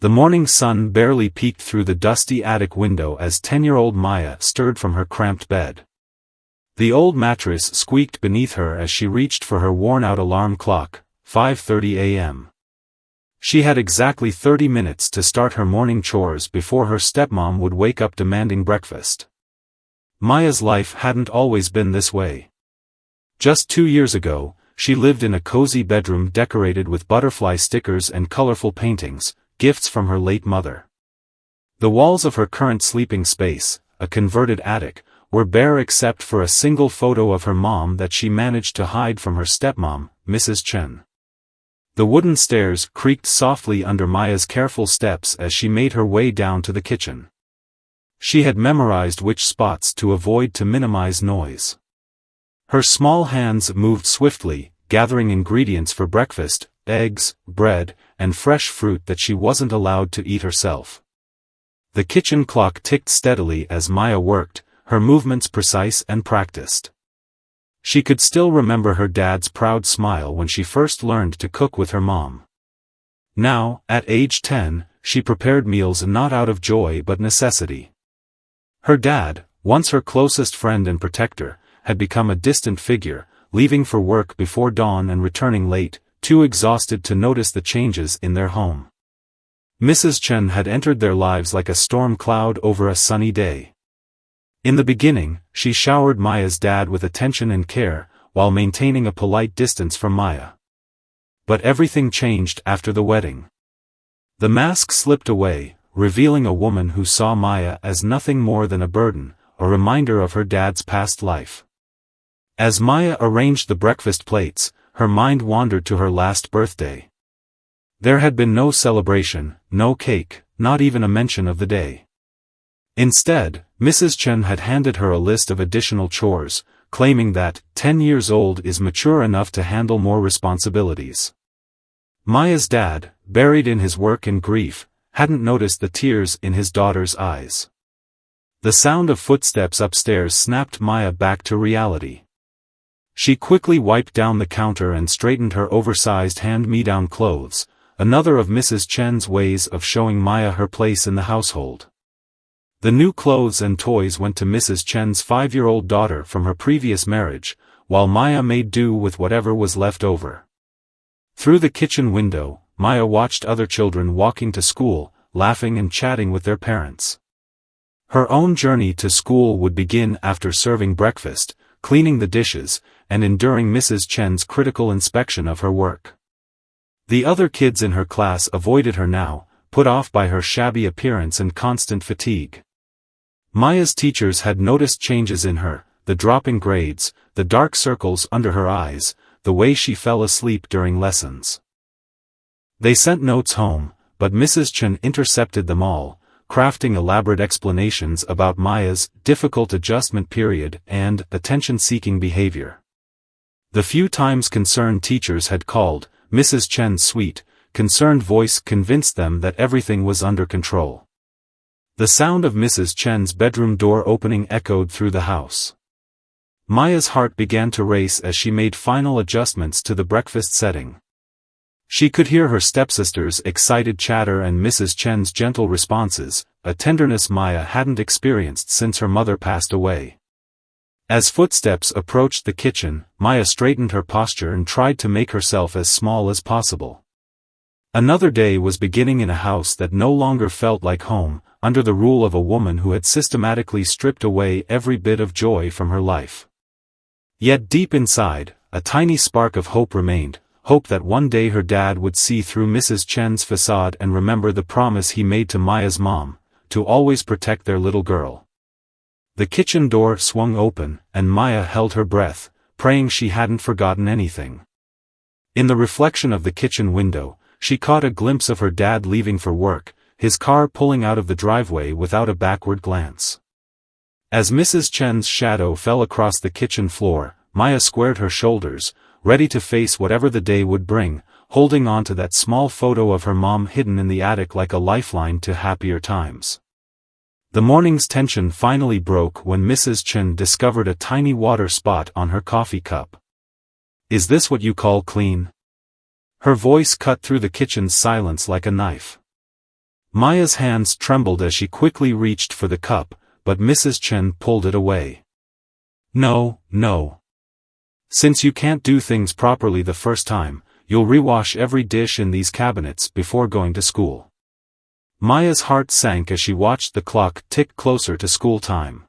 The morning sun barely peeked through the dusty attic window as 10-year-old Maya stirred from her cramped bed. The old mattress squeaked beneath her as she reached for her worn-out alarm clock, 5:30 a.m. She had exactly 30 minutes to start her morning chores before her stepmom would wake up demanding breakfast. Maya's life hadn't always been this way. Just 2 years ago, she lived in a cozy bedroom decorated with butterfly stickers and colorful paintings, gifts from her late mother. The walls of her current sleeping space, a converted attic, were bare except for a single photo of her mom that she managed to hide from her stepmom, Mrs. Chen. The wooden stairs creaked softly under Maya's careful steps as she made her way down to the kitchen. She had memorized which spots to avoid to minimize noise. Her small hands moved swiftly, gathering ingredients for breakfast, eggs, bread, and fresh fruit that she wasn't allowed to eat herself. The kitchen clock ticked steadily as Maya worked, her movements precise and practiced. She could still remember her dad's proud smile when she first learned to cook with her mom. Now, at age 10, she prepared meals not out of joy but necessity. Her dad, once her closest friend and protector, had become a distant figure, leaving for work before dawn and returning late, too exhausted to notice the changes in their home. Mrs. Chen had entered their lives like a storm cloud over a sunny day. In the beginning, she showered Maya's dad with attention and care, while maintaining a polite distance from Maya. But everything changed after the wedding. The mask slipped away, revealing a woman who saw Maya as nothing more than a burden, a reminder of her dad's past life. As Maya arranged the breakfast plates, her mind wandered to her last birthday. There had been no celebration, no cake, not even a mention of the day. Instead, Mrs. Chen had handed her a list of additional chores, claiming that 10 years old is mature enough to handle more responsibilities. Maya's dad, buried in his work and grief, hadn't noticed the tears in his daughter's eyes. The sound of footsteps upstairs snapped Maya back to reality. She quickly wiped down the counter and straightened her oversized hand-me-down clothes, another of Mrs. Chen's ways of showing Maya her place in the household. The new clothes and toys went to Mrs. Chen's 5-year-old daughter from her previous marriage, while Maya made do with whatever was left over. Through the kitchen window, Maya watched other children walking to school, laughing and chatting with their parents. Her own journey to school would begin after serving breakfast, cleaning the dishes, and enduring Mrs. Chen's critical inspection of her work. The other kids in her class avoided her now, put off by her shabby appearance and constant fatigue. Maya's teachers had noticed changes in her, the dropping grades, the dark circles under her eyes, the way she fell asleep during lessons. They sent notes home, but Mrs. Chen intercepted them all, crafting elaborate explanations about Maya's difficult adjustment period and attention-seeking behavior. The few times concerned teachers had called, Mrs. Chen's sweet, concerned voice convinced them that everything was under control. The sound of Mrs. Chen's bedroom door opening echoed through the house. Maya's heart began to race as she made final adjustments to the breakfast setting. She could hear her stepsister's excited chatter and Mrs. Chen's gentle responses, a tenderness Maya hadn't experienced since her mother passed away. As footsteps approached the kitchen, Maya straightened her posture and tried to make herself as small as possible. Another day was beginning in a house that no longer felt like home, under the rule of a woman who had systematically stripped away every bit of joy from her life. Yet deep inside, a tiny spark of hope remained, hope that one day her dad would see through Mrs. Chen's facade and remember the promise he made to Maya's mom, to always protect their little girl. The kitchen door swung open, and Maya held her breath, praying she hadn't forgotten anything. In the reflection of the kitchen window, she caught a glimpse of her dad leaving for work, his car pulling out of the driveway without a backward glance. As Mrs. Chen's shadow fell across the kitchen floor, Maya squared her shoulders, ready to face whatever the day would bring, holding on to that small photo of her mom hidden in the attic like a lifeline to happier times. The morning's tension finally broke when Mrs. Chen discovered a tiny water spot on her coffee cup. "Is this what you call clean?" Her voice cut through the kitchen's silence like a knife. Maya's hands trembled as she quickly reached for the cup, but Mrs. Chen pulled it away. No, no. Since you can't do things properly the first time, you'll rewash every dish in these cabinets before going to school. Maya's heart sank as she watched the clock tick closer to school time.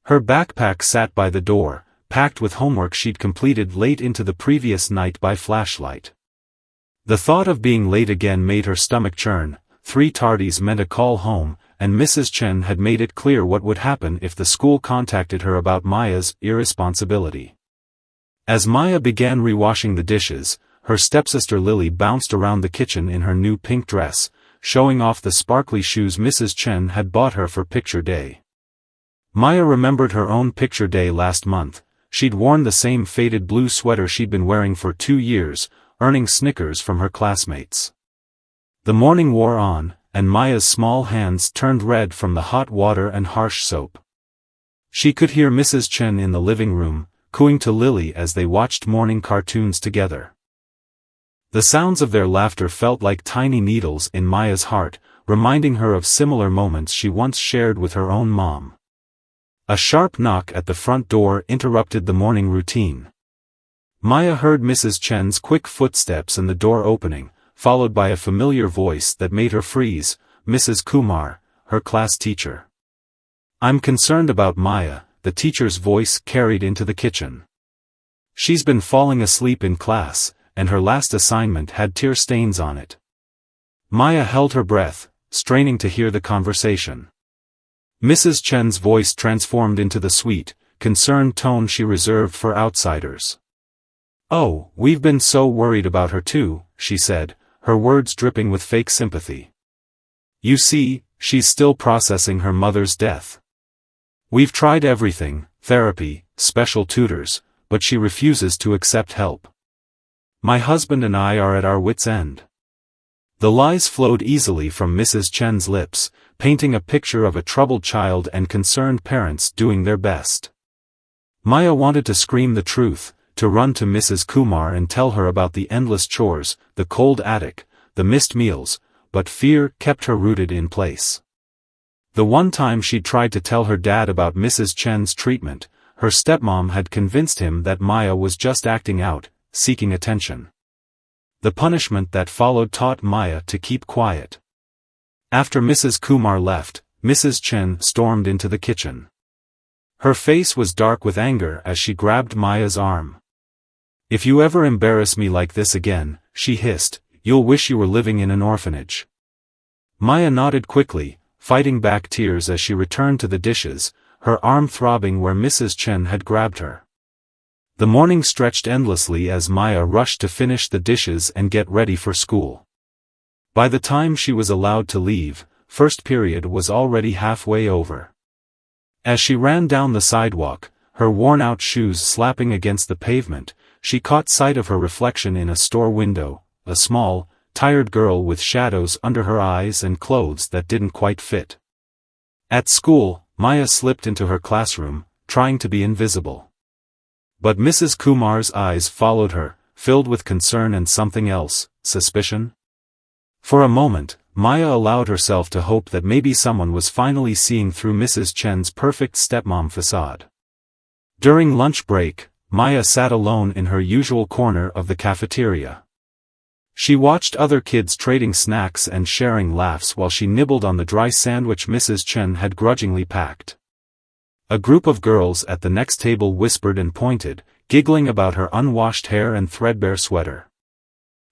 Her backpack sat by the door, packed with homework she'd completed late into the previous night by flashlight. The thought of being late again made her stomach churn. 3 tardies meant a call home, and Mrs. Chen had made it clear what would happen if the school contacted her about Maya's irresponsibility. As Maya began rewashing the dishes, her stepsister Lily bounced around the kitchen in her new pink dress, showing off the sparkly shoes Mrs. Chen had bought her for picture day. Maya remembered her own picture day last month. She'd worn the same faded blue sweater she'd been wearing for 2 years, earning snickers from her classmates. The morning wore on, and Maya's small hands turned red from the hot water and harsh soap. She could hear Mrs. Chen in the living room, cooing to Lily as they watched morning cartoons together. The sounds of their laughter felt like tiny needles in Maya's heart, reminding her of similar moments she once shared with her own mom. A sharp knock at the front door interrupted the morning routine. Maya heard Mrs. Chen's quick footsteps and the door opening, followed by a familiar voice that made her freeze, Mrs. Kumar, her class teacher. "I'm concerned about Maya," the teacher's voice carried into the kitchen. "She's been falling asleep in class, and her last assignment had tear stains on it." Maya held her breath, straining to hear the conversation. Mrs. Chen's voice transformed into the sweet, concerned tone she reserved for outsiders. "Oh, we've been so worried about her too," she said, her words dripping with fake sympathy. "You see, she's still processing her mother's death. We've tried everything, therapy, special tutors, but she refuses to accept help. My husband and I are at our wits' end." The lies flowed easily from Mrs. Chen's lips, painting a picture of a troubled child and concerned parents doing their best. Maya wanted to scream the truth, to run to Mrs. Kumar and tell her about the endless chores, the cold attic, the missed meals, but fear kept her rooted in place. The one time she'd tried to tell her dad about Mrs. Chen's treatment, her stepmom had convinced him that Maya was just acting out, seeking attention. The punishment that followed taught Maya to keep quiet. After Mrs. Kumar left, Mrs. Chen stormed into the kitchen. Her face was dark with anger as she grabbed Maya's arm. "If you ever embarrass me like this again," she hissed, "you'll wish you were living in an orphanage." Maya nodded quickly, fighting back tears as she returned to the dishes, her arm throbbing where Mrs. Chen had grabbed her. The morning stretched endlessly as Maya rushed to finish the dishes and get ready for school. By the time she was allowed to leave, first period was already halfway over. As she ran down the sidewalk, her worn-out shoes slapping against the pavement, she caught sight of her reflection in a store window, a small, tired girl with shadows under her eyes and clothes that didn't quite fit. At school, Maya slipped into her classroom, trying to be invisible. But Mrs. Kumar's eyes followed her, filled with concern and something else, suspicion. For a moment, Maya allowed herself to hope that maybe someone was finally seeing through Mrs. Chen's perfect stepmom facade. During lunch break, Maya sat alone in her usual corner of the cafeteria. She watched other kids trading snacks and sharing laughs while she nibbled on the dry sandwich Mrs. Chen had grudgingly packed. A group of girls at the next table whispered and pointed, giggling about her unwashed hair and threadbare sweater.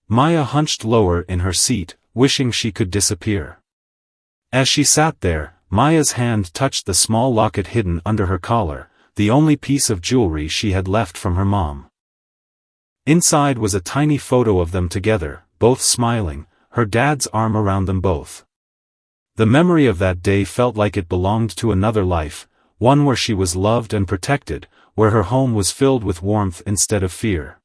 Maya hunched lower in her seat, wishing she could disappear. As she sat there, Maya's hand touched the small locket hidden under her collar, the only piece of jewelry she had left from her mom. Inside was a tiny photo of them together, both smiling, her dad's arm around them both. The memory of that day felt like it belonged to another life, one where she was loved and protected, where her home was filled with warmth instead of fear.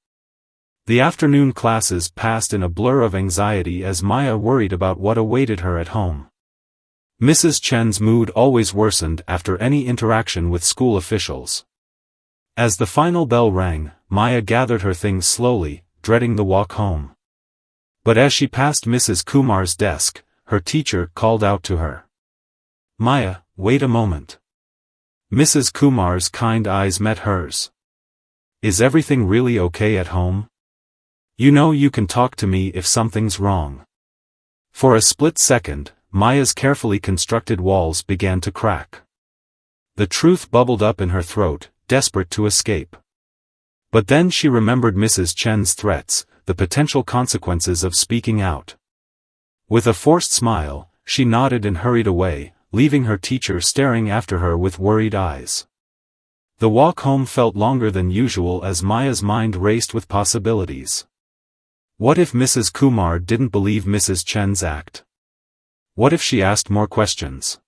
The afternoon classes passed in a blur of anxiety as Maya worried about what awaited her at home. Mrs. Chen's mood always worsened after any interaction with school officials. As the final bell rang, Maya gathered her things slowly, dreading the walk home. But as she passed Mrs. Kumar's desk, her teacher called out to her. "Maya, wait a moment." Mrs. Kumar's kind eyes met hers. "Is everything really okay at home? You know you can talk to me if something's wrong." For a split second, Maya's carefully constructed walls began to crack. The truth bubbled up in her throat, desperate to escape. But then she remembered Mrs. Chen's threats, the potential consequences of speaking out. With a forced smile, she nodded and hurried away, leaving her teacher staring after her with worried eyes. The walk home felt longer than usual as Maya's mind raced with possibilities. What if Mrs. Kumar didn't believe Mrs. Chen's act? What if she asked more questions?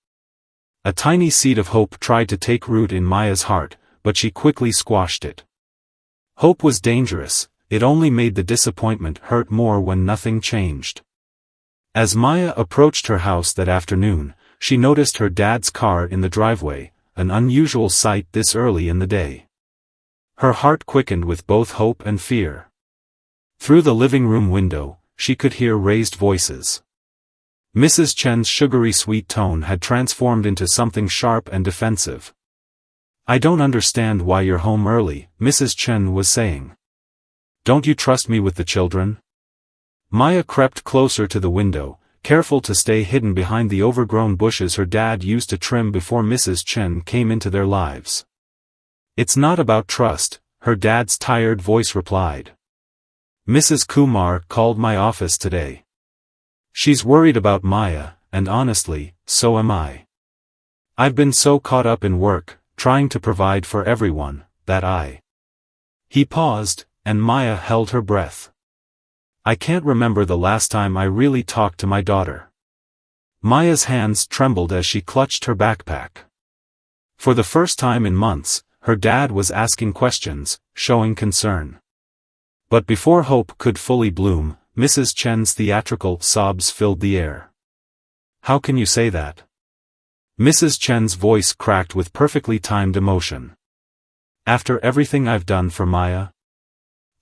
A tiny seed of hope tried to take root in Maya's heart, but she quickly squashed it. Hope was dangerous, it only made the disappointment hurt more when nothing changed. As Maya approached her house that afternoon, she noticed her dad's car in the driveway, an unusual sight this early in the day. Her heart quickened with both hope and fear. Through the living room window, she could hear raised voices. Mrs. Chen's sugary sweet tone had transformed into something sharp and defensive. "I don't understand why you're home early," Mrs. Chen was saying. "Don't you trust me with the children?" Maya crept closer to the window, careful to stay hidden behind the overgrown bushes her dad used to trim before Mrs. Chen came into their lives. "It's not about trust," her dad's tired voice replied. "Mrs. Kumar called my office today. She's worried about Maya, and honestly, so am I. I've been so caught up in work, trying to provide for everyone, that I..." He paused, and Maya held her breath. "I can't remember the last time I really talked to my daughter." Maya's hands trembled as she clutched her backpack. For the first time in months, her dad was asking questions, showing concern. But before hope could fully bloom, Mrs. Chen's theatrical sobs filled the air. "How can you say that?" Mrs. Chen's voice cracked with perfectly timed emotion. "After everything I've done for Maya?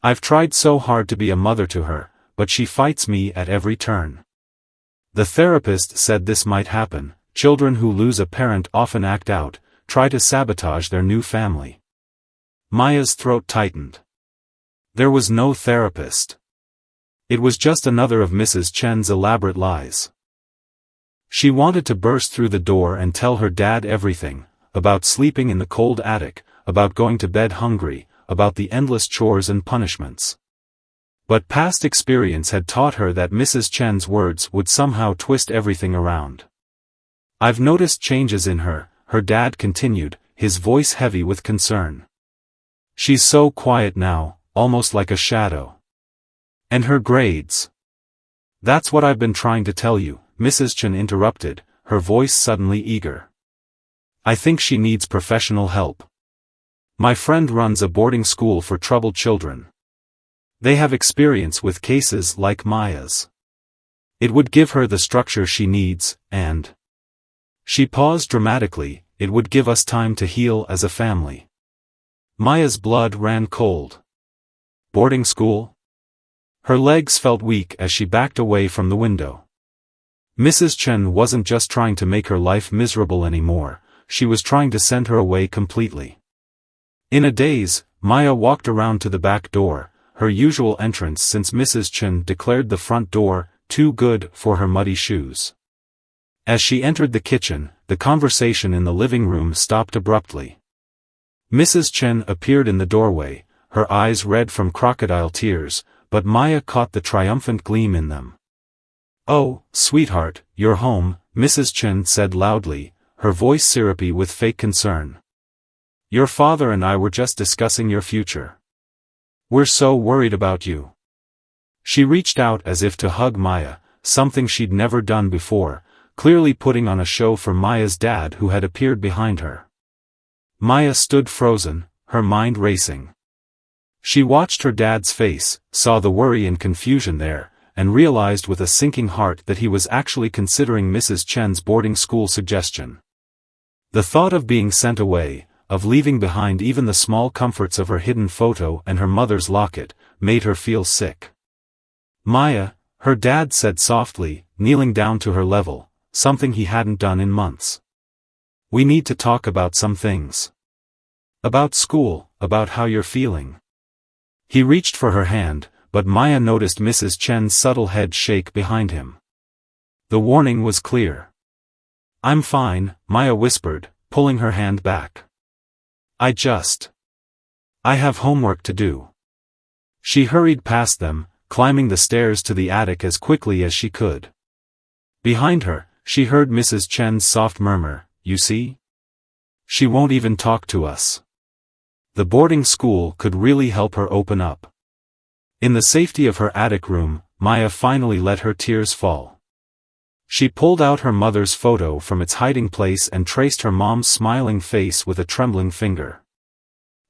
I've tried so hard to be a mother to her, but she fights me at every turn. The therapist said this might happen. Children who lose a parent often act out, try to sabotage their new family." Maya's throat tightened. There was no therapist. It was just another of Mrs. Chen's elaborate lies. She wanted to burst through the door and tell her dad everything, about sleeping in the cold attic, about going to bed hungry, about the endless chores and punishments. But past experience had taught her that Mrs. Chen's words would somehow twist everything around. "I've noticed changes in her," her dad continued, his voice heavy with concern. "She's so quiet now, almost like a shadow. And her grades." "That's what I've been trying to tell you," Mrs. Chen interrupted, her voice suddenly eager. "I think she needs professional help. My friend runs a boarding school for troubled children. They have experience with cases like Maya's. It would give her the structure she needs, and..." She paused dramatically, "it would give us time to heal as a family." Maya's blood ran cold. Boarding school? Her legs felt weak as she backed away from the window. Mrs. Chen wasn't just trying to make her life miserable anymore, she was trying to send her away completely. In a daze, Maya walked around to the back door, her usual entrance since Mrs. Chen declared the front door too good for her muddy shoes. As she entered the kitchen, the conversation in the living room stopped abruptly. Mrs. Chen appeared in the doorway, her eyes red from crocodile tears, but Maya caught the triumphant gleam in them. "Oh, sweetheart, you're home," Mrs. Chen said loudly, her voice syrupy with fake concern. "Your father and I were just discussing your future. We're so worried about you." She reached out as if to hug Maya, something she'd never done before, clearly putting on a show for Maya's dad who had appeared behind her. Maya stood frozen, her mind racing. She watched her dad's face, saw the worry and confusion there, and realized with a sinking heart that he was actually considering Mrs. Chen's boarding school suggestion. The thought of being sent away, of leaving behind even the small comforts of her hidden photo and her mother's locket, made her feel sick. "Maya," her dad said softly, kneeling down to her level, something he hadn't done in months. We need to talk about some things. About school, about how you're feeling. He reached for her hand, but Maya noticed Mrs. Chen's subtle head shake behind him. The warning was clear. I'm fine, Maya whispered, pulling her hand back. I have homework to do. She hurried past them, climbing the stairs to the attic as quickly as she could. Behind her, she heard Mrs. Chen's soft murmur, you see? She won't even talk to us. The boarding school could really help her open up. In the safety of her attic room, Maya finally let her tears fall. She pulled out her mother's photo from its hiding place and traced her mom's smiling face with a trembling finger.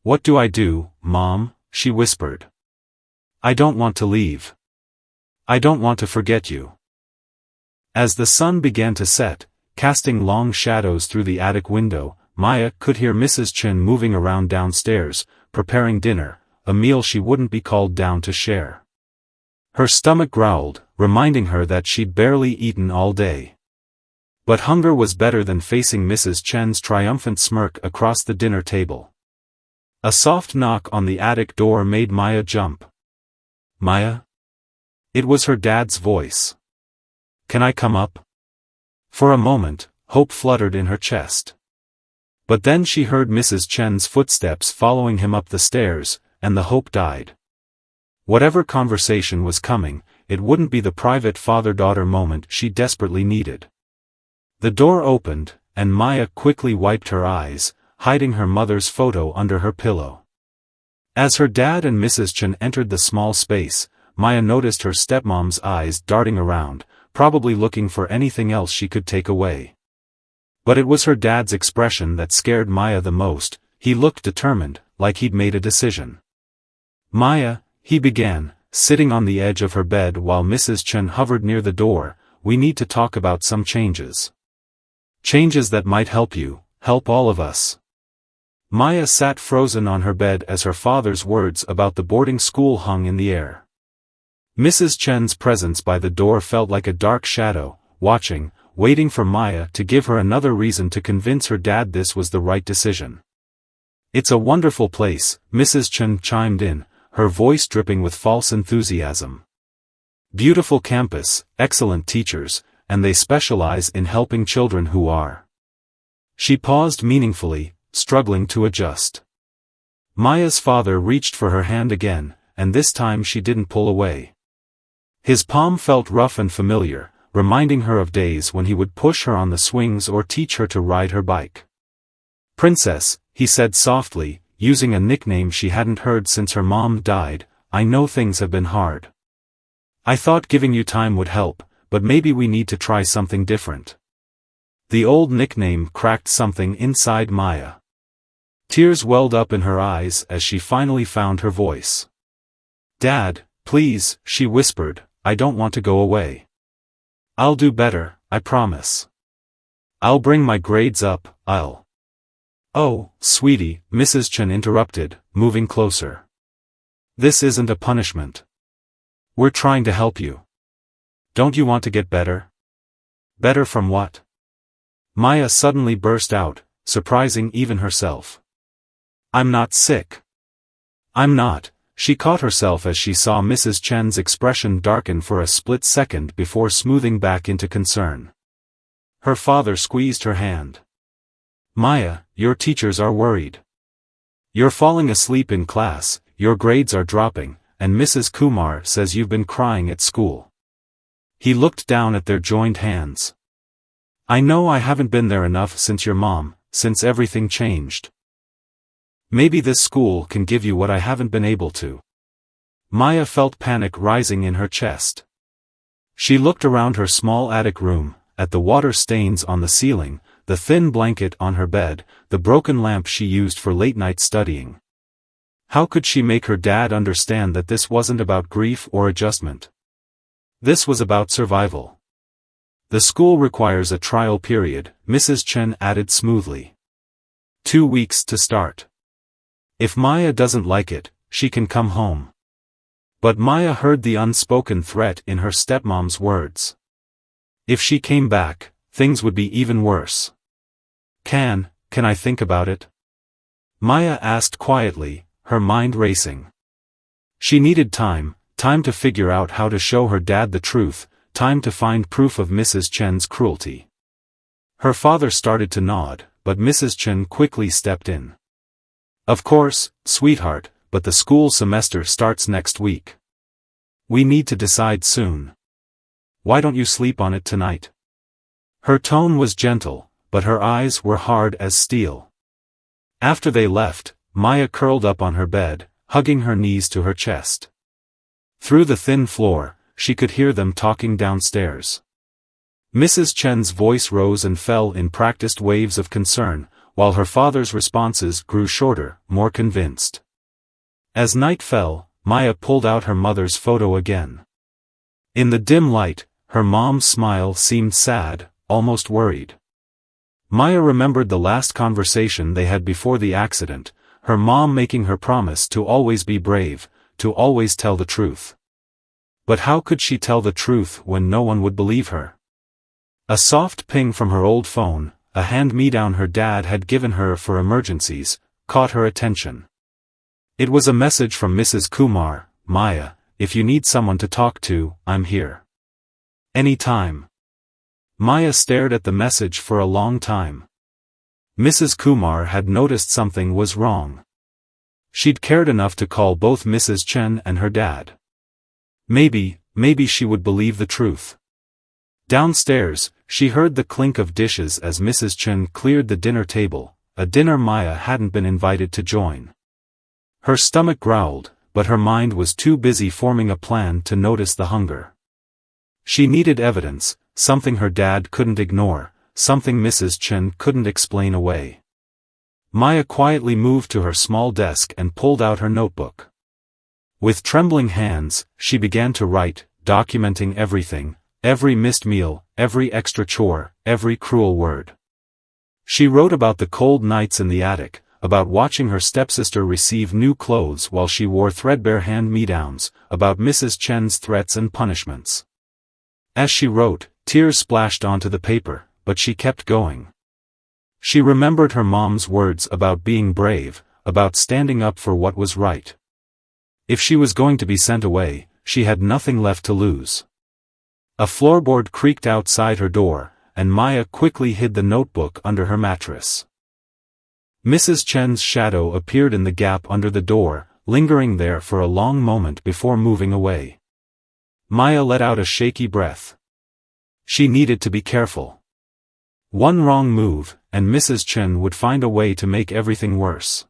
What do I do, Mom? She whispered. I don't want to leave. I don't want to forget you. As the sun began to set, casting long shadows through the attic window, Maya could hear Mrs. Chen moving around downstairs, preparing dinner, a meal she wouldn't be called down to share. Her stomach growled, reminding her that she'd barely eaten all day. But hunger was better than facing Mrs. Chen's triumphant smirk across the dinner table. A soft knock on the attic door made Maya jump. Maya? It was her dad's voice. Can I come up? For a moment, hope fluttered in her chest. But then she heard Mrs. Chen's footsteps following him up the stairs, and the hope died. Whatever conversation was coming, it wouldn't be the private father-daughter moment she desperately needed. The door opened, and Maya quickly wiped her eyes, hiding her mother's photo under her pillow. As her dad and Mrs. Chen entered the small space, Maya noticed her stepmom's eyes darting around, probably looking for anything else she could take away. But it was her dad's expression that scared Maya the most. He looked determined, like he'd made a decision. Maya, he began, sitting on the edge of her bed while Mrs. Chen hovered near the door, we need to talk about some changes. Changes that might help you, help all of us. Maya sat frozen on her bed as her father's words about the boarding school hung in the air. Mrs. Chen's presence by the door felt like a dark shadow, watching, waiting for Maya to give her another reason to convince her dad this was the right decision. It's a wonderful place, Mrs. Chen chimed in, her voice dripping with false enthusiasm. Beautiful campus, excellent teachers, and they specialize in helping children who are. She paused meaningfully, struggling to adjust. Maya's father reached for her hand again, and this time she didn't pull away. His palm felt rough and familiar, reminding her of days when he would push her on the swings or teach her to ride her bike. Princess, he said softly, using a nickname she hadn't heard since her mom died, I know things have been hard. I thought giving you time would help, but maybe we need to try something different. The old nickname cracked something inside Maya. Tears welled up in her eyes as she finally found her voice. Dad, please, she whispered, I don't want to go away. I'll do better, I promise. I'll bring my grades up, I'll. Oh, sweetie, Mrs. Chen interrupted, moving closer. This isn't a punishment. We're trying to help you. Don't you want to get better? Better from what? Maya suddenly burst out, surprising even herself. I'm not sick. I'm not. She caught herself as she saw Mrs. Chen's expression darken for a split second before smoothing back into concern. Her father squeezed her hand. Maya, your teachers are worried. You're falling asleep in class, your grades are dropping, and Mrs. Kumar says you've been crying at school. He looked down at their joined hands. I know I haven't been there enough since your mom, since everything changed. Maybe this school can give you what I haven't been able to. Maya felt panic rising in her chest. She looked around her small attic room, at the water stains on the ceiling, the thin blanket on her bed, the broken lamp she used for late-night studying. How could she make her dad understand that this wasn't about grief or adjustment? This was about survival. The school requires a trial period, Mrs. Chen added smoothly. 2 weeks to start. If Maya doesn't like it, she can come home. But Maya heard the unspoken threat in her stepmom's words. If she came back, things would be even worse. Can I think about it? Maya asked quietly, her mind racing. She needed time to figure out how to show her dad the truth, time to find proof of Mrs. Chen's cruelty. Her father started to nod, but Mrs. Chen quickly stepped in. Of course, sweetheart, but the school semester starts next week. We need to decide soon. Why don't you sleep on it tonight? Her tone was gentle, but her eyes were hard as steel. After they left, Maya curled up on her bed, hugging her knees to her chest. Through the thin floor, she could hear them talking downstairs. Mrs. Chen's voice rose and fell in practiced waves of concern, while her father's responses grew shorter, more convinced. As night fell, Maya pulled out her mother's photo again. In the dim light, her mom's smile seemed sad, almost worried. Maya remembered the last conversation they had before the accident, her mom making her promise to always be brave, to always tell the truth. But how could she tell the truth when no one would believe her? A soft ping from her old phone, a hand-me-down her dad had given her for emergencies, caught her attention. It was a message from Mrs. Kumar. Maya, if you need someone to talk to, I'm here. Anytime. Maya stared at the message for a long time. Mrs. Kumar had noticed something was wrong. She'd cared enough to call both Mrs. Chen and her dad. Maybe she would believe the truth. Downstairs, she heard the clink of dishes as Mrs. Chen cleared the dinner table, a dinner Maya hadn't been invited to join. Her stomach growled, but her mind was too busy forming a plan to notice the hunger. She needed evidence, something her dad couldn't ignore, something Mrs. Chen couldn't explain away. Maya quietly moved to her small desk and pulled out her notebook. With trembling hands, she began to write, documenting everything, every missed meal, every extra chore, every cruel word. She wrote about the cold nights in the attic, about watching her stepsister receive new clothes while she wore threadbare hand-me-downs, about Mrs. Chen's threats and punishments. As she wrote, tears splashed onto the paper, but she kept going. She remembered her mom's words about being brave, about standing up for what was right. If she was going to be sent away, she had nothing left to lose. A floorboard creaked outside her door, and Maya quickly hid the notebook under her mattress. Mrs. Chen's shadow appeared in the gap under the door, lingering there for a long moment before moving away. Maya let out a shaky breath. She needed to be careful. One wrong move, and Mrs. Chen would find a way to make everything worse.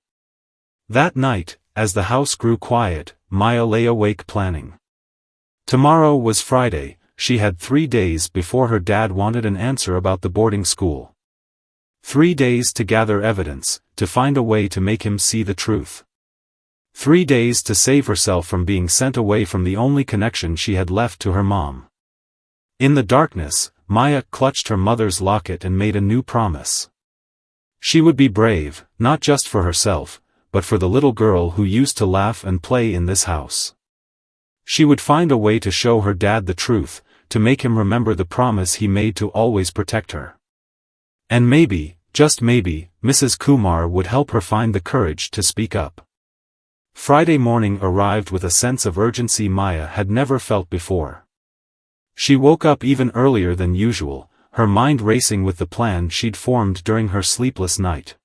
That night, as the house grew quiet, Maya lay awake planning. Tomorrow was Friday. She had 3 days before her dad wanted an answer about the boarding school. 3 days to gather evidence, to find a way to make him see the truth. 3 days to save herself from being sent away from the only connection she had left to her mom. In the darkness, Maya clutched her mother's locket and made a new promise. She would be brave, not just for herself, but for the little girl who used to laugh and play in this house. She would find a way to show her dad the truth, to make him remember the promise he made to always protect her. And maybe, just maybe, Mrs. Kumar would help her find the courage to speak up. Friday morning arrived with a sense of urgency Maya had never felt before. She woke up even earlier than usual, her mind racing with the plan she'd formed during her sleepless night.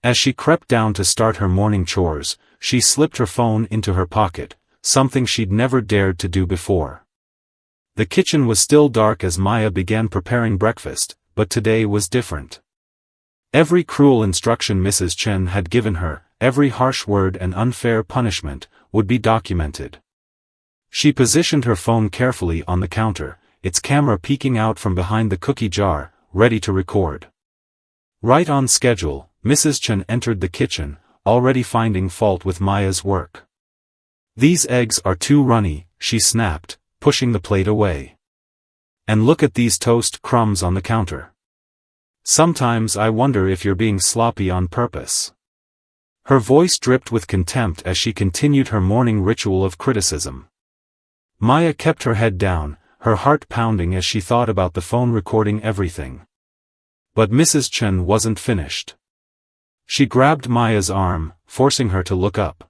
As she crept down to start her morning chores, she slipped her phone into her pocket, something she'd never dared to do before. The kitchen was still dark as Maya began preparing breakfast, but today was different. Every cruel instruction Mrs. Chen had given her, every harsh word and unfair punishment, would be documented. She positioned her phone carefully on the counter, its camera peeking out from behind the cookie jar, ready to record. Right on schedule, Mrs. Chen entered the kitchen, already finding fault with Maya's work. "These eggs are too runny," she snapped, pushing the plate away. "And look at these toast crumbs on the counter. Sometimes I wonder if you're being sloppy on purpose." Her voice dripped with contempt as she continued her morning ritual of criticism. Maya kept her head down, her heart pounding as she thought about the phone recording everything. But Mrs. Chen wasn't finished. She grabbed Maya's arm, forcing her to look up.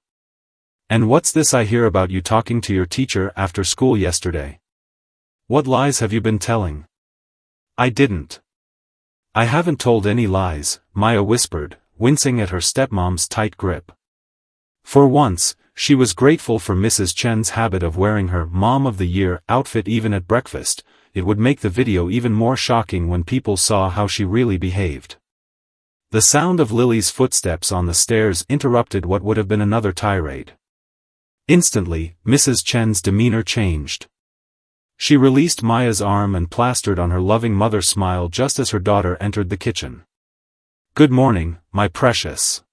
"And what's this I hear about you talking to your teacher after school yesterday? What lies have you been telling?" "I didn't. I haven't told any lies," Maya whispered, wincing at her stepmom's tight grip. For once, she was grateful for Mrs. Chen's habit of wearing her Mom of the Year outfit even at breakfast. It would make the video even more shocking when people saw how she really behaved. The sound of Lily's footsteps on the stairs interrupted what would have been another tirade. Instantly, Mrs. Chen's demeanor changed. She released Maya's arm and plastered on her loving mother smile just as her daughter entered the kitchen. "Good morning, my precious,"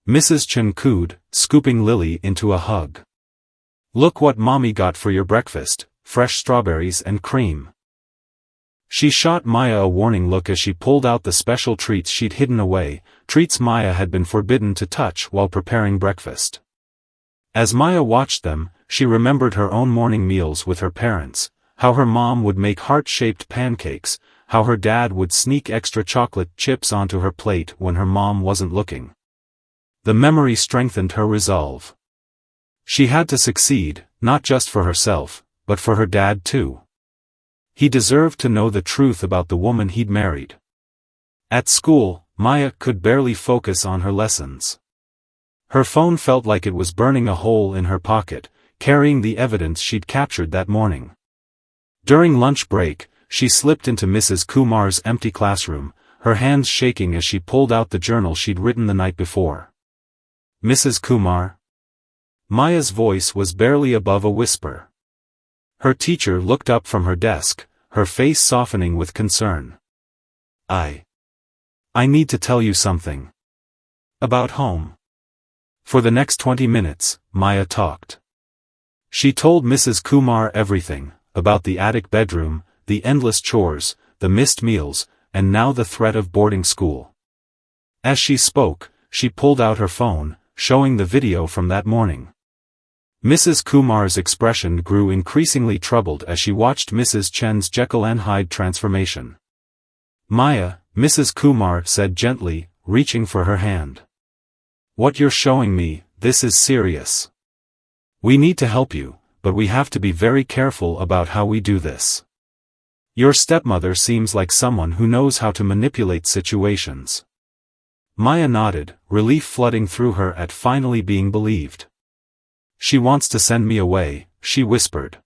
Mrs. Chen cooed, scooping Lily into a hug. "Look what Mommy got for your breakfast, fresh strawberries and cream." She shot Maya a warning look as she pulled out the special treats she'd hidden away, treats Maya had been forbidden to touch while preparing breakfast. As Maya watched them, she remembered her own morning meals with her parents, how her mom would make heart-shaped pancakes, how her dad would sneak extra chocolate chips onto her plate when her mom wasn't looking. The memory strengthened her resolve. She had to succeed, not just for herself, but for her dad too. He deserved to know the truth about the woman he'd married. At school, Maya could barely focus on her lessons. Her phone felt like it was burning a hole in her pocket, carrying the evidence she'd captured that morning. During lunch break, she slipped into Mrs. Kumar's empty classroom, her hands shaking as she pulled out the journal she'd written the night before. "Mrs. Kumar?" Maya's voice was barely above a whisper. Her teacher looked up from her desk, her face softening with concern. I need to tell you something. About home." For the next 20 minutes, Maya talked. She told Mrs. Kumar everything, about the attic bedroom, the endless chores, the missed meals, and now the threat of boarding school. As she spoke, she pulled out her phone, showing the video from that morning. Mrs. Kumar's expression grew increasingly troubled as she watched Mrs. Chen's Jekyll and Hyde transformation. "Maya," Mrs. Kumar said gently, reaching for her hand. "What you're showing me, this is serious. We need to help you, but we have to be very careful about how we do this. Your stepmother seems like someone who knows how to manipulate situations." Maya nodded, relief flooding through her at finally being believed. "She wants to send me away," she whispered.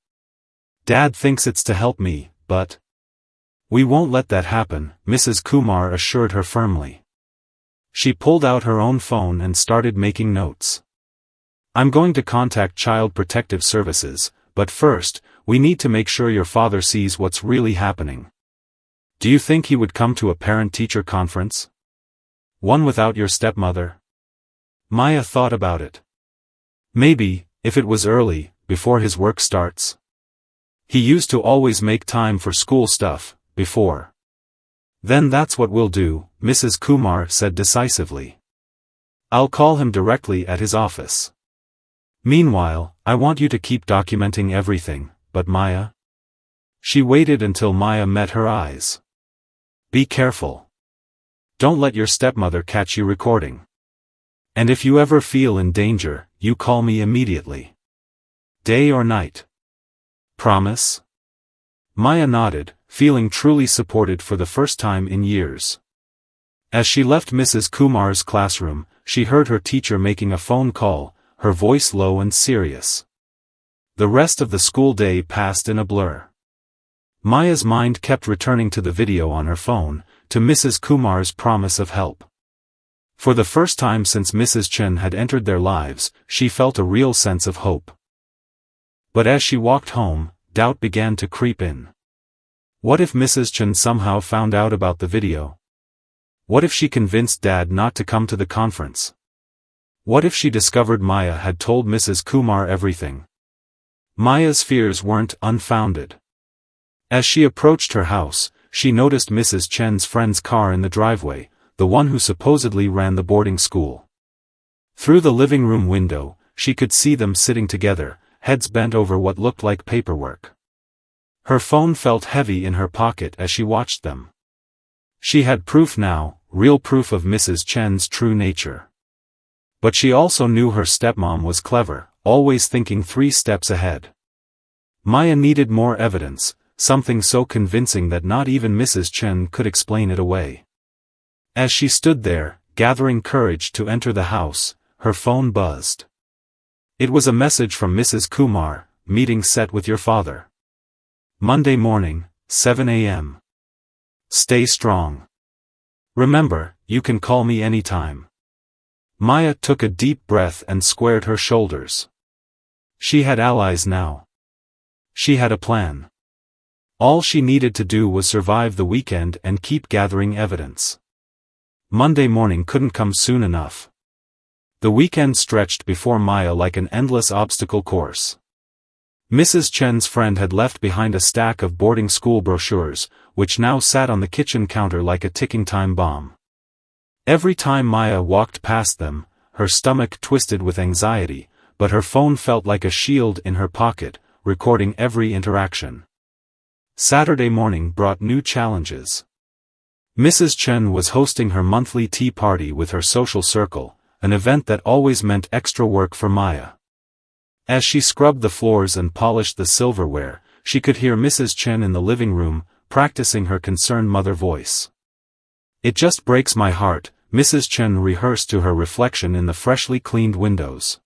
"Dad thinks it's to help me, but we won't let that happen," Mrs. Kumar assured her firmly. She pulled out her own phone and started making notes. "I'm going to contact Child Protective Services, but first, we need to make sure your father sees what's really happening. Do you think he would come to a parent-teacher conference? One without your stepmother?" Maya thought about it. Maybe, if it was early, before his work starts. He used to always make time for school stuff, before. "Then that's what we'll do," Mrs. Kumar said decisively. "I'll call him directly at his office. Meanwhile, I want you to keep documenting everything, but Maya?" She waited until Maya met her eyes. "Be careful. Don't let your stepmother catch you recording. And if you ever feel in danger, you call me immediately. Day or night. Promise?" Maya nodded, feeling truly supported for the first time in years. As she left Mrs. Kumar's classroom, she heard her teacher making a phone call, her voice low and serious. The rest of the school day passed in a blur. Maya's mind kept returning to the video on her phone, to Mrs. Kumar's promise of help. For the first time since Mrs. Chen had entered their lives, she felt a real sense of hope. But as she walked home, doubt began to creep in. What if Mrs. Chen somehow found out about the video? What if she convinced Dad not to come to the conference? What if she discovered Maya had told Mrs. Kumar everything? Maya's fears weren't unfounded. As she approached her house, she noticed Mrs. Chen's friend's car in the driveway, the one who supposedly ran the boarding school. Through the living room window, she could see them sitting together, heads bent over what looked like paperwork. Her phone felt heavy in her pocket as she watched them. She had proof now, real proof of Mrs. Chen's true nature. But she also knew her stepmom was clever, always thinking 3 steps ahead. Maya needed more evidence, something so convincing that not even Mrs. Chen could explain it away. As she stood there, gathering courage to enter the house, her phone buzzed. It was a message from Mrs. Kumar, meeting set with your father. Monday morning, 7 a.m. Stay strong. Remember, you can call me anytime. Maya took a deep breath and squared her shoulders. She had allies now. She had a plan. All she needed to do was survive the weekend and keep gathering evidence. Monday morning couldn't come soon enough. The weekend stretched before Maya like an endless obstacle course. Mrs. Chen's friend had left behind a stack of boarding school brochures, which now sat on the kitchen counter like a ticking time bomb. Every time Maya walked past them, her stomach twisted with anxiety, but her phone felt like a shield in her pocket, recording every interaction. Saturday morning brought new challenges. Mrs. Chen was hosting her monthly tea party with her social circle, an event that always meant extra work for Maya. As she scrubbed the floors and polished the silverware, she could hear Mrs. Chen in the living room, practicing her concerned mother voice. It just breaks my heart, Mrs. Chen rehearsed to her reflection in the freshly cleaned windows.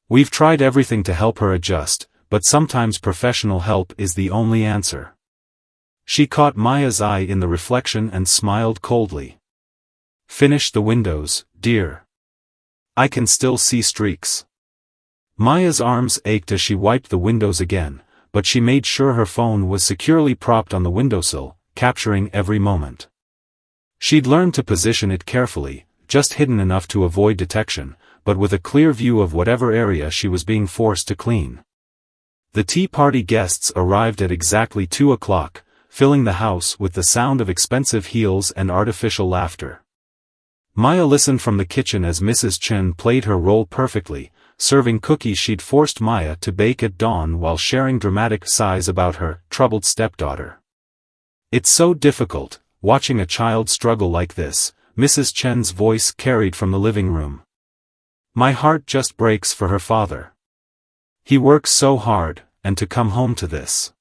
We've tried everything to help her adjust, but sometimes professional help is the only answer. She caught Maya's eye in the reflection and smiled coldly. Finish the windows, dear. I can still see streaks. Maya's arms ached as she wiped the windows again, but she made sure her phone was securely propped on the windowsill, capturing every moment. She'd learned to position it carefully, just hidden enough to avoid detection, but with a clear view of whatever area she was being forced to clean. The tea party guests arrived at exactly 2 o'clock, filling the house with the sound of expensive heels and artificial laughter. Maya listened from the kitchen as Mrs. Chen played her role perfectly, serving cookies she'd forced Maya to bake at dawn while sharing dramatic sighs about her troubled stepdaughter. It's so difficult, watching a child struggle like this, Mrs. Chen's voice carried from the living room. My heart just breaks for her father. He works so hard, and to come home to this.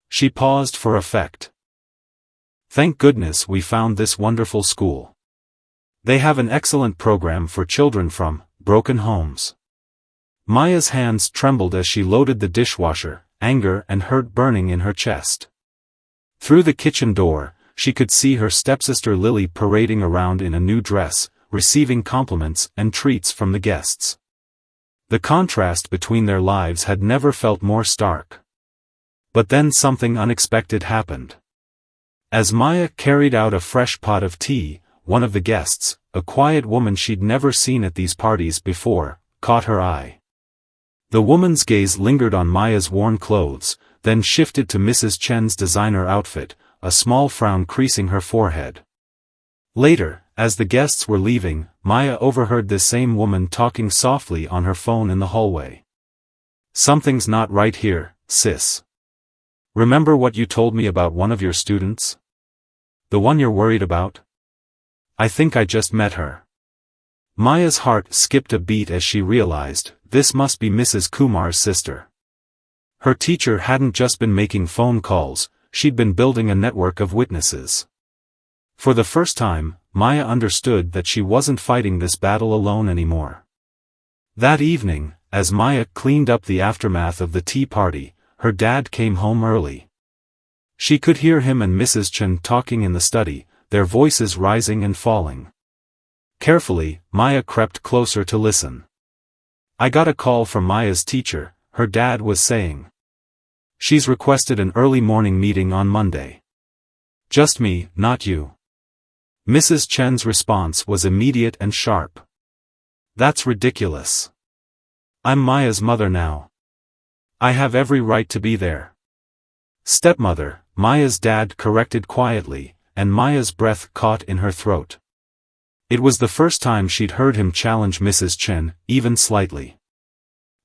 She paused for effect. Thank goodness we found this wonderful school. They have an excellent program for children from broken homes. Maya's hands trembled as she loaded the dishwasher, anger and hurt burning in her chest. Through the kitchen door, she could see her stepsister Lily parading around in a new dress, receiving compliments and treats from the guests. The contrast between their lives had never felt more stark. But then something unexpected happened. As Maya carried out a fresh pot of tea, one of the guests, a quiet woman she'd never seen at these parties before, caught her eye. The woman's gaze lingered on Maya's worn clothes, then shifted to Mrs. Chen's designer outfit, a small frown creasing her forehead. Later, as the guests were leaving, Maya overheard this same woman talking softly on her phone in the hallway. Something's not right here, sis. Remember what you told me about one of your students? The one you're worried about? I think I just met her. Maya's heart skipped a beat as she realized, this must be Mrs. Kumar's sister. Her teacher hadn't just been making phone calls, she'd been building a network of witnesses. For the first time, Maya understood that she wasn't fighting this battle alone anymore. That evening, as Maya cleaned up the aftermath of the tea party, her dad came home early. She could hear him and Mrs. Chen talking in the study, their voices rising and falling. Carefully, Maya crept closer to listen. I got a call from Maya's teacher, her dad was saying. She's requested an early morning meeting on Monday. Just me, not you. Mrs. Chen's response was immediate and sharp. That's ridiculous. I'm Maya's mother now. I have every right to be there. Stepmother, Maya's dad corrected quietly, and Maya's breath caught in her throat. It was the first time she'd heard him challenge Mrs. Chen, even slightly.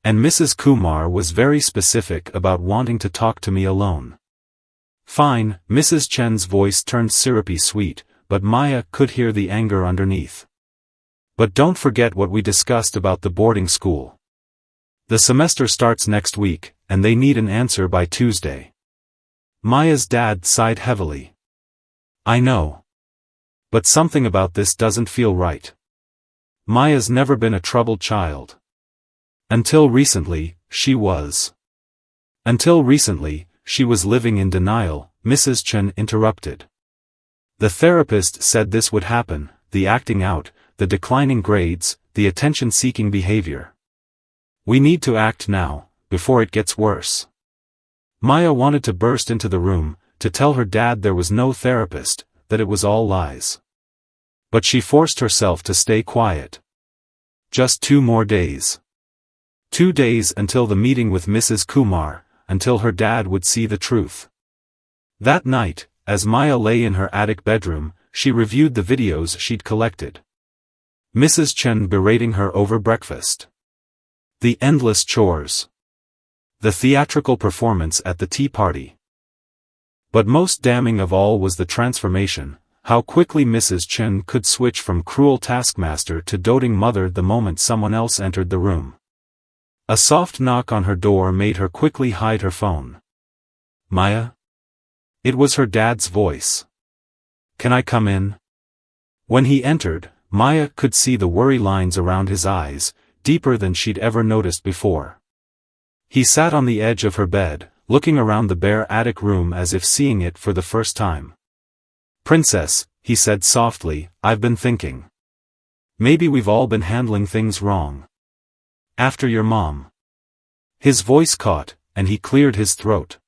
And Mrs. Kumar was very specific about wanting to talk to me alone. Fine, Mrs. Chen's voice turned syrupy sweet, but Maya could hear the anger underneath. But don't forget what we discussed about the boarding school. The semester starts next week, and they need an answer by Tuesday. Maya's dad sighed heavily. I know. But something about this doesn't feel right. Maya's never been a troubled child. Until recently, she was. Until recently, she was living in denial, Mrs. Chen interrupted. The therapist said this would happen, the acting out, the declining grades, the attention-seeking behavior. We need to act now, before it gets worse. Maya wanted to burst into the room, to tell her dad there was no therapist, that it was all lies. But she forced herself to stay quiet. Just 2 more days. 2 days until the meeting with Mrs. Kumar, until her dad would see the truth. That night, as Maya lay in her attic bedroom, she reviewed the videos she'd collected. Mrs. Chen berating her over breakfast. The endless chores. The theatrical performance at the tea party. But most damning of all was the transformation, how quickly Mrs. Chen could switch from cruel taskmaster to doting mother the moment someone else entered the room. A soft knock on her door made her quickly hide her phone. Maya? It was her dad's voice. Can I come in? When he entered, Maya could see the worry lines around his eyes, deeper than she'd ever noticed before. He sat on the edge of her bed, looking around the bare attic room as if seeing it for the first time. Princess, he said softly, I've been thinking. Maybe we've all been handling things wrong. After your mom. His voice caught, and he cleared his throat.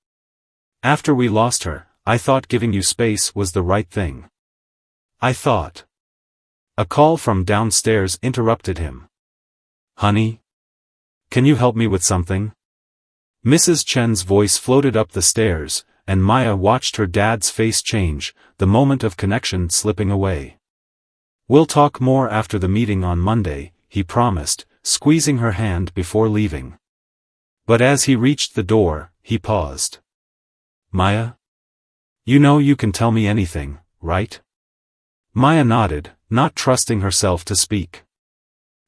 After we lost her, I thought giving you space was the right thing. I thought. A call from downstairs interrupted him. Honey? Can you help me with something? Mrs. Chen's voice floated up the stairs, and Maya watched her dad's face change, the moment of connection slipping away. We'll talk more after the meeting on Monday, he promised, squeezing her hand before leaving. But as he reached the door, he paused. Maya? You know you can tell me anything, right? Maya nodded, not trusting herself to speak.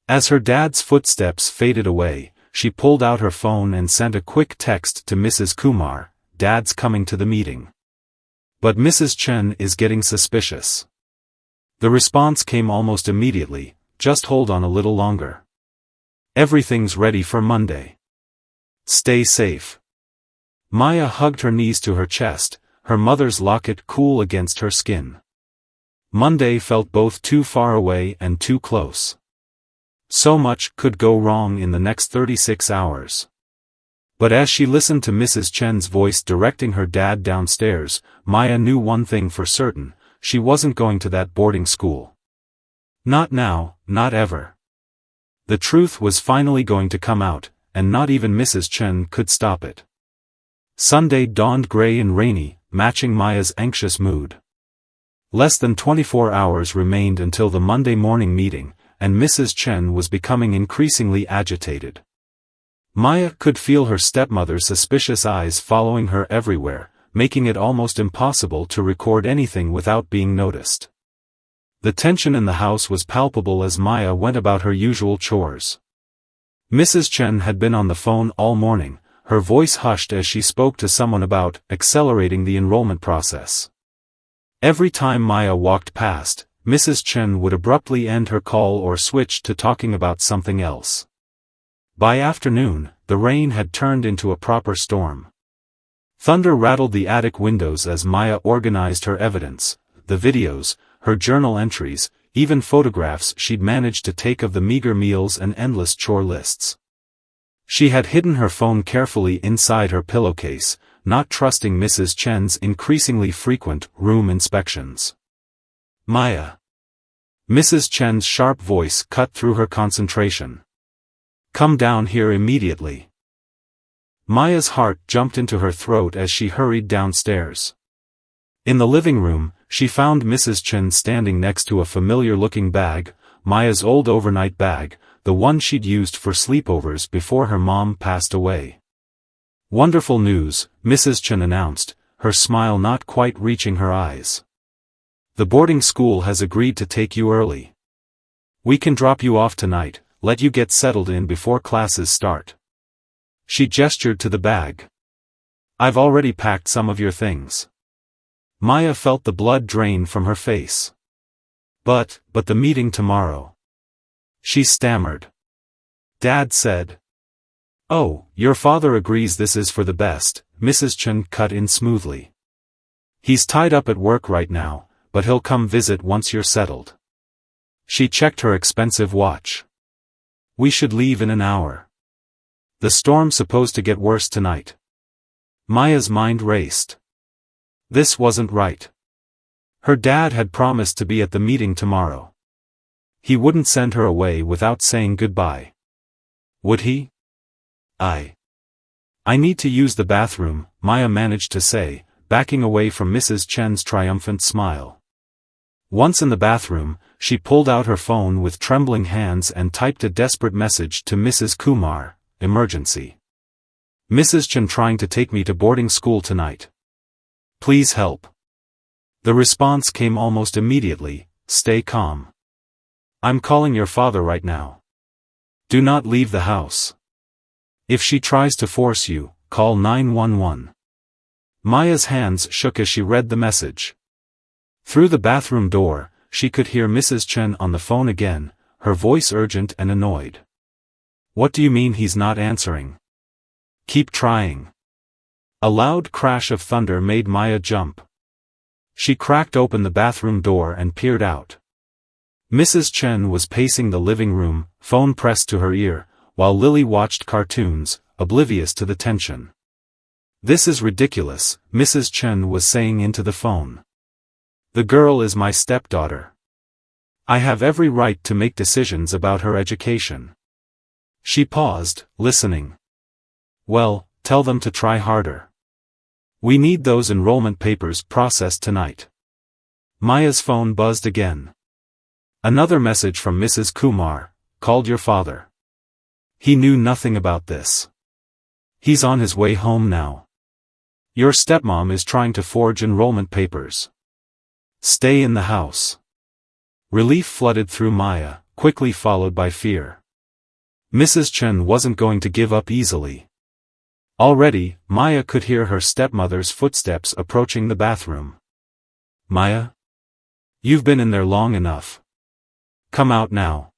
As her dad's footsteps faded away, she pulled out her phone and sent a quick text to Mrs. Kumar, Dad's coming to the meeting. But Mrs. Chen is getting suspicious. The response came almost immediately, just hold on a little longer. Everything's ready for Monday. Stay safe. Maya hugged her knees to her chest, her mother's locket cool against her skin. Monday felt both too far away and too close. So much could go wrong in the next 36 hours. But as she listened to Mrs. Chen's voice directing her dad downstairs, Maya knew one thing for certain, she wasn't going to that boarding school. Not now, not ever. The truth was finally going to come out, and not even Mrs. Chen could stop it. Sunday dawned gray and rainy, matching Maya's anxious mood. Less than 24 hours remained until the Monday morning meeting, and Mrs. Chen was becoming increasingly agitated. Maya could feel her stepmother's suspicious eyes following her everywhere, making it almost impossible to record anything without being noticed. The tension in the house was palpable as Maya went about her usual chores. Mrs. Chen had been on the phone all morning, her voice hushed as she spoke to someone about accelerating the enrollment process. Every time Maya walked past, Mrs. Chen would abruptly end her call or switch to talking about something else. By afternoon, the rain had turned into a proper storm. Thunder rattled the attic windows as Maya organized her evidence, the videos, her journal entries, even photographs she'd managed to take of the meager meals and endless chore lists. She had hidden her phone carefully inside her pillowcase, not trusting Mrs. Chen's increasingly frequent room inspections. Maya. Mrs. Chen's sharp voice cut through her concentration. Come down here immediately. Maya's heart jumped into her throat as she hurried downstairs. In the living room, she found Mrs. Chen standing next to a familiar-looking bag, Maya's old overnight bag, the one she'd used for sleepovers before her mom passed away. "Wonderful news," Mrs. Chen announced, her smile not quite reaching her eyes. "The boarding school has agreed to take you early. We can drop you off tonight, let you get settled in before classes start." She gestured to the bag. "I've already packed some of your things." Maya felt the blood drain from her face. But the meeting tomorrow." She stammered. "Dad said." "Oh, your father agrees this is for the best," Mrs. Chen cut in smoothly. "He's tied up at work right now, but he'll come visit once you're settled." She checked her expensive watch. "We should leave in an hour. The storm's supposed to get worse tonight." Maya's mind raced. This wasn't right. Her dad had promised to be at the meeting tomorrow. He wouldn't send her away without saying goodbye. Would he? I need to use the bathroom," Maya managed to say, backing away from Mrs. Chen's triumphant smile. Once in the bathroom, she pulled out her phone with trembling hands and typed a desperate message to Mrs. Kumar, "Emergency. Mrs. Chen trying to take me to boarding school tonight. Please help." The response came almost immediately, "Stay calm. I'm calling your father right now. Do not leave the house. If she tries to force you, call 911. Maya's hands shook as she read the message. Through the bathroom door, she could hear Mrs. Chen on the phone again, her voice urgent and annoyed. "What do you mean he's not answering? Keep trying." A loud crash of thunder made Maya jump. She cracked open the bathroom door and peered out. Mrs. Chen was pacing the living room, phone pressed to her ear, while Lily watched cartoons, oblivious to the tension. "This is ridiculous," Mrs. Chen was saying into the phone. "The girl is my stepdaughter. I have every right to make decisions about her education." She paused, listening. "Well, tell them to try harder. We need those enrollment papers processed tonight." Maya's phone buzzed again. Another message from Mrs. Kumar, "Called your father. He knew nothing about this. He's on his way home now. Your stepmom is trying to forge enrollment papers. Stay in the house." Relief flooded through Maya, quickly followed by fear. Mrs. Chen wasn't going to give up easily. Already, Maya could hear her stepmother's footsteps approaching the bathroom. "Maya? You've been in there long enough. Come out now.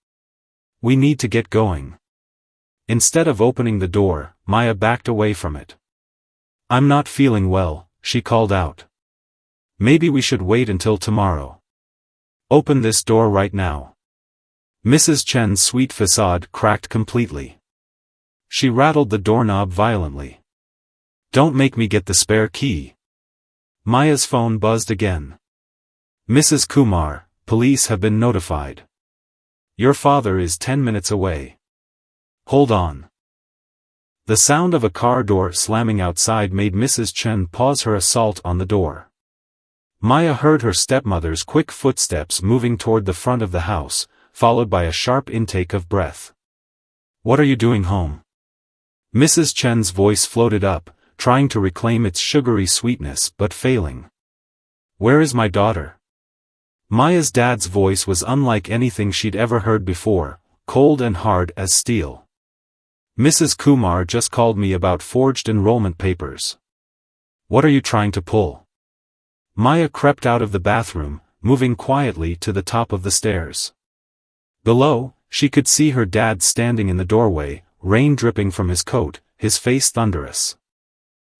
We need to get going." Instead of opening the door, Maya backed away from it. "I'm not feeling well," she called out. "Maybe we should wait until tomorrow. Open this door right now." Mrs. Chen's sweet facade cracked completely. She rattled the doorknob violently. "Don't make me get the spare key." Maya's phone buzzed again. "Mrs. Kumar, police have been notified. Your father is 10 minutes away. Hold on." The sound of a car door slamming outside made Mrs. Chen pause her assault on the door. Maya heard her stepmother's quick footsteps moving toward the front of the house, followed by a sharp intake of breath. "What are you doing home?" Mrs. Chen's voice floated up, trying to reclaim its sugary sweetness but failing. "Where is my daughter?" Maya's dad's voice was unlike anything she'd ever heard before, cold and hard as steel. "Mrs. Kumar just called me about forged enrollment papers." "What are you trying to pull?" Maya crept out of the bathroom, moving quietly to the top of the stairs. Below, she could see her dad standing in the doorway, rain dripping from his coat, his face thunderous.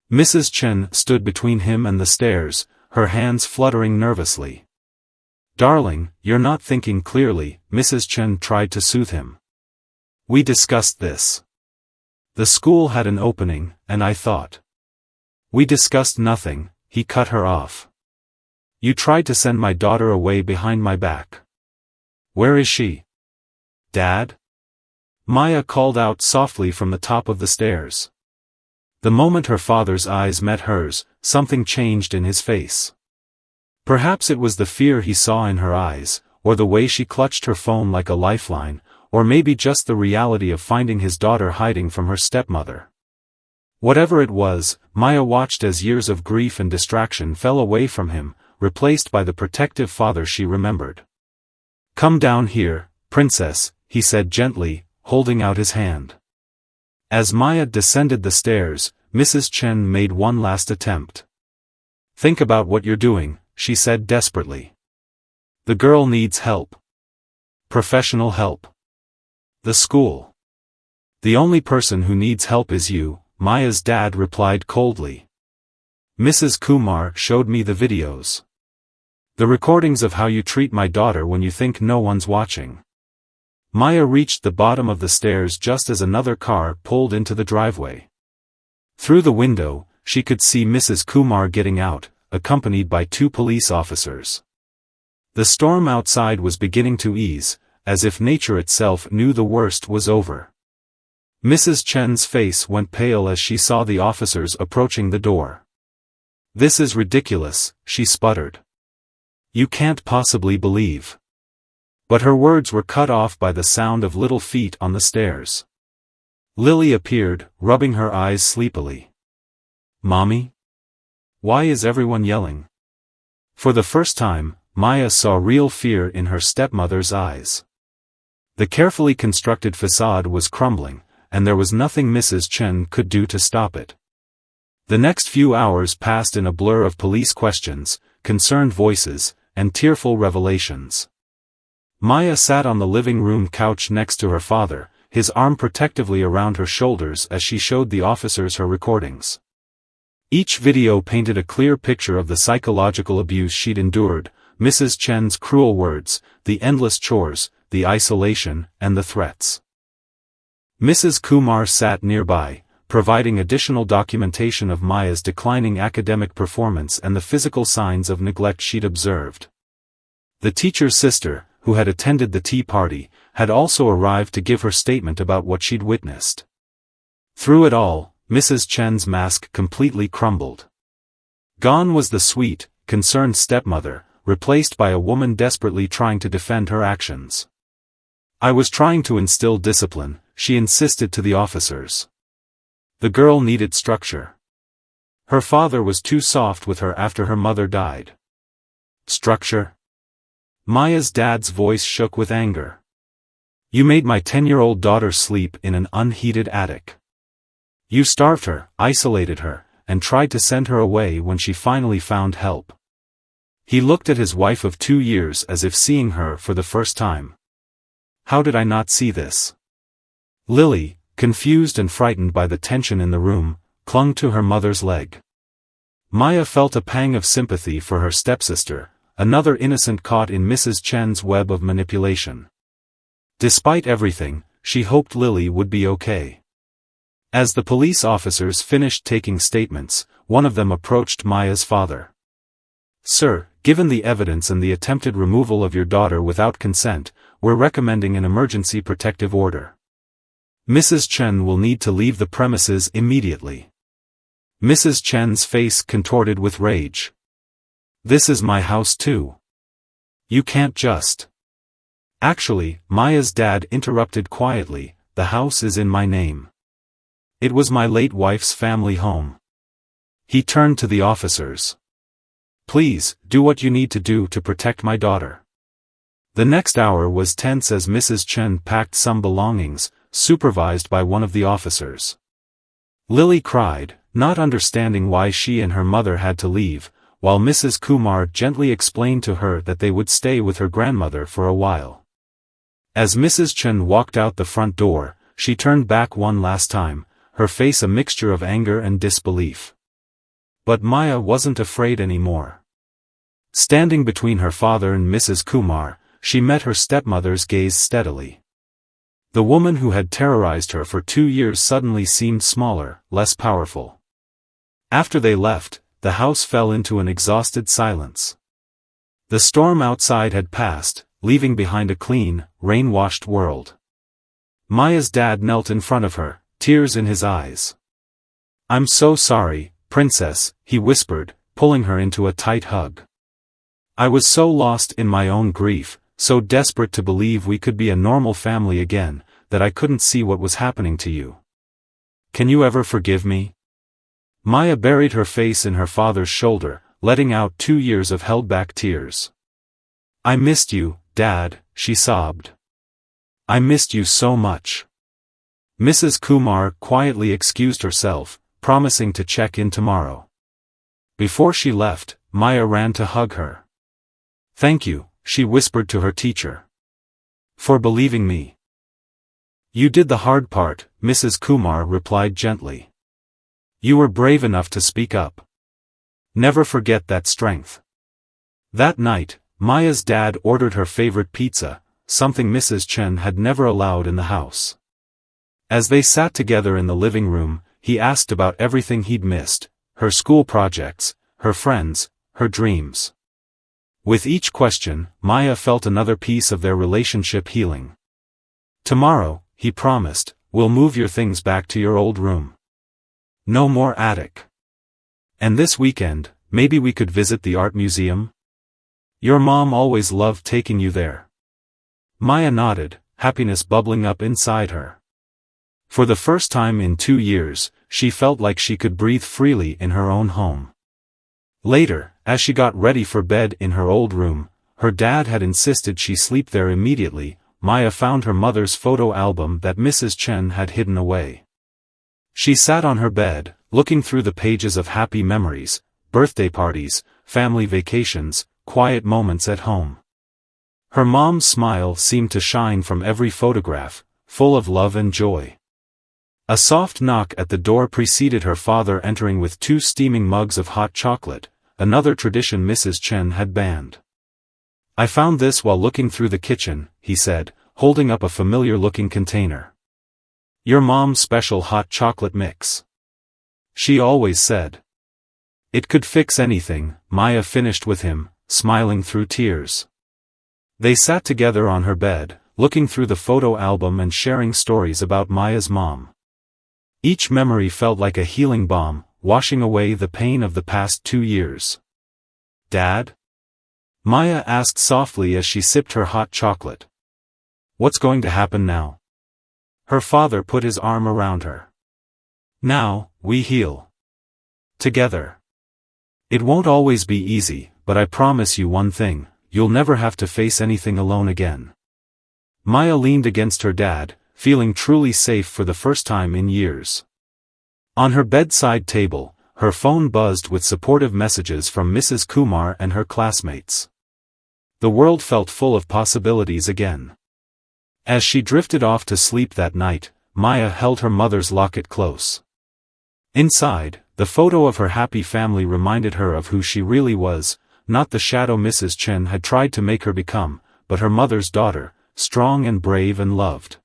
Mrs. Chen stood between him and the stairs, her hands fluttering nervously. "Darling, you're not thinking clearly," Mrs. Chen tried to soothe him. "We discussed this. The school had an opening, and I thought." "We discussed nothing," he cut her off. "You tried to send my daughter away behind my back. Where is she?" "Dad?" Maya called out softly from the top of the stairs. The moment her father's eyes met hers, something changed in his face. Perhaps it was the fear he saw in her eyes, or the way she clutched her phone like a lifeline, or maybe just the reality of finding his daughter hiding from her stepmother. Whatever it was, Maya watched as years of grief and distraction fell away from him, replaced by the protective father she remembered. "Come down here, princess," he said gently, holding out his hand. As Maya descended the stairs, Mrs. Chen made one last attempt. "Think about what you're doing," she said desperately. "The girl needs help. Professional help. The school. The only person who needs help is you," Maya's dad replied coldly. "Mrs. Kumar showed me the videos. The recordings of how you treat my daughter when you think no one's watching." Maya reached the bottom of the stairs just as another car pulled into the driveway. Through the window, she could see Mrs. Kumar getting out, accompanied by 2 police officers. The storm outside was beginning to ease, as if nature itself knew the worst was over. Mrs. Chen's face went pale as she saw the officers approaching the door. "This is ridiculous," she sputtered. "You can't possibly believe." But her words were cut off by the sound of little feet on the stairs. Lily appeared, rubbing her eyes sleepily. "Mommy? Why is everyone yelling?" For the first time, Maya saw real fear in her stepmother's eyes. The carefully constructed facade was crumbling, and there was nothing Mrs. Chen could do to stop it. The next few hours passed in a blur of police questions, concerned voices, and tearful revelations. Maya sat on the living room couch next to her father, his arm protectively around her shoulders as she showed the officers her recordings. Each video painted a clear picture of the psychological abuse she'd endured, Mrs. Chen's cruel words, the endless chores, the isolation, and the threats. Mrs. Kumar sat nearby, providing additional documentation of Maya's declining academic performance and the physical signs of neglect she'd observed. The teacher's sister, who had attended the tea party, had also arrived to give her statement about what she'd witnessed. Through it all, Mrs. Chen's mask completely crumbled. Gone was the sweet, concerned stepmother, replaced by a woman desperately trying to defend her actions. "I was trying to instill discipline," she insisted to the officers. The girl needed structure. Her father was too soft with her after her mother died. "Structure?" Maya's dad's voice shook with anger. "You made my 10-year-old daughter sleep in an unheated attic. You starved her, isolated her, and tried to send her away when she finally found help." He looked at his wife of 2 years as if seeing her for the first time. "How did I not see this?" Lily, confused and frightened by the tension in the room, clung to her mother's leg. Maya felt a pang of sympathy for her stepsister, another innocent caught in Mrs. Chen's web of manipulation. Despite everything, she hoped Lily would be okay. As the police officers finished taking statements, one of them approached Maya's father. "Sir, given the evidence and the attempted removal of your daughter without consent, we're recommending an emergency protective order. Mrs. Chen will need to leave the premises immediately." Mrs. Chen's face contorted with rage. "This is my house too. You can't just—" "Actually," Maya's dad interrupted quietly, "the house is in my name. It was my late wife's family home." He turned to the officers. "Please, do what you need to do to protect my daughter." The next hour was tense as Mrs. Chen packed some belongings, supervised by one of the officers. Lily cried, not understanding why she and her mother had to leave, while Mrs. Kumar gently explained to her that they would stay with her grandmother for a while. As Mrs. Chen walked out the front door, she turned back one last time, her face a mixture of anger and disbelief. But Maya wasn't afraid anymore. Standing between her father and Mrs. Kumar, she met her stepmother's gaze steadily. The woman who had terrorized her for 2 years suddenly seemed smaller, less powerful. After they left, the house fell into an exhausted silence. The storm outside had passed, leaving behind a clean, rain-washed world. Maya's dad knelt in front of her, tears in his eyes. "I'm so sorry, princess," he whispered, pulling her into a tight hug. I was so lost in my own grief, so desperate to believe we could be a normal family again, that I couldn't see what was happening to you. Can you ever forgive me?" Maya buried her face in her father's shoulder, letting out 2 years of held-back tears. "I missed you, Dad," she sobbed. "I missed you so much." Mrs. Kumar quietly excused herself, promising to check in tomorrow. Before she left, Maya ran to hug her. "Thank you," she whispered to her teacher. "For believing me." "You did the hard part," Mrs. Kumar replied gently. "You were brave enough to speak up. Never forget that strength." That night, Maya's dad ordered her favorite pizza, something Mrs. Chen had never allowed in the house. As they sat together in the living room, he asked about everything he'd missed, her school projects, her friends, her dreams. With each question, Maya felt another piece of their relationship healing. "Tomorrow," he promised, "we'll move your things back to your old room. No more attic. And this weekend, maybe we could visit the art museum? Your mom always loved taking you there." Maya nodded, happiness bubbling up inside her. For the first time in 2 years, she felt like she could breathe freely in her own home. Later, as she got ready for bed in her old room, her dad had insisted she sleep there immediately. Maya found her mother's photo album that Mrs. Chen had hidden away. She sat on her bed, looking through the pages of happy memories, birthday parties, family vacations, quiet moments at home. Her mom's smile seemed to shine from every photograph, full of love and joy. A soft knock at the door preceded her father entering with 2 steaming mugs of hot chocolate, another tradition Mrs. Chen had banned. "I found this while looking through the kitchen," he said, holding up a familiar-looking container. "Your mom's special hot chocolate mix. She always said it could fix anything," Maya finished with him, smiling through tears. They sat together on her bed, looking through the photo album and sharing stories about Maya's mom. Each memory felt like a healing balm, washing away the pain of the past 2 years. "Dad?" Maya asked softly as she sipped her hot chocolate. "What's going to happen now?" Her father put his arm around her. "Now, we heal. Together. It won't always be easy, but I promise you one thing, you'll never have to face anything alone again." Maya leaned against her dad, feeling truly safe for the first time in years. On her bedside table, her phone buzzed with supportive messages from Mrs. Kumar and her classmates. The world felt full of possibilities again. As she drifted off to sleep that night, Maya held her mother's locket close. Inside, the photo of her happy family reminded her of who she really was, not the shadow Mrs. Chen had tried to make her become, but her mother's daughter, strong and brave and loved.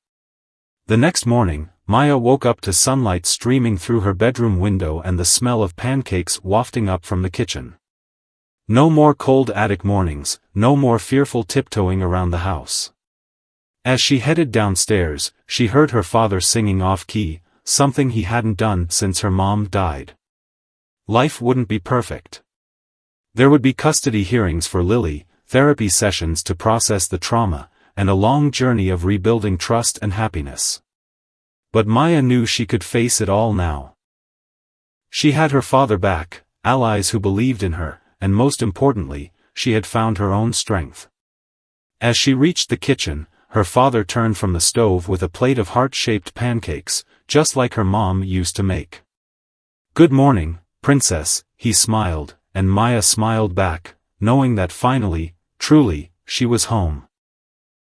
The next morning, Maya woke up to sunlight streaming through her bedroom window and the smell of pancakes wafting up from the kitchen. No more cold attic mornings, no more fearful tiptoeing around the house. As she headed downstairs, she heard her father singing off-key, something he hadn't done since her mom died. Life wouldn't be perfect. There would be custody hearings for Lily, therapy sessions to process the trauma, and a long journey of rebuilding trust and happiness. But Maya knew she could face it all now. She had her father back, allies who believed in her, and most importantly, she had found her own strength. As she reached the kitchen, her father turned from the stove with a plate of heart-shaped pancakes, just like her mom used to make. "Good morning, princess," he smiled, and Maya smiled back, knowing that finally, truly, she was home.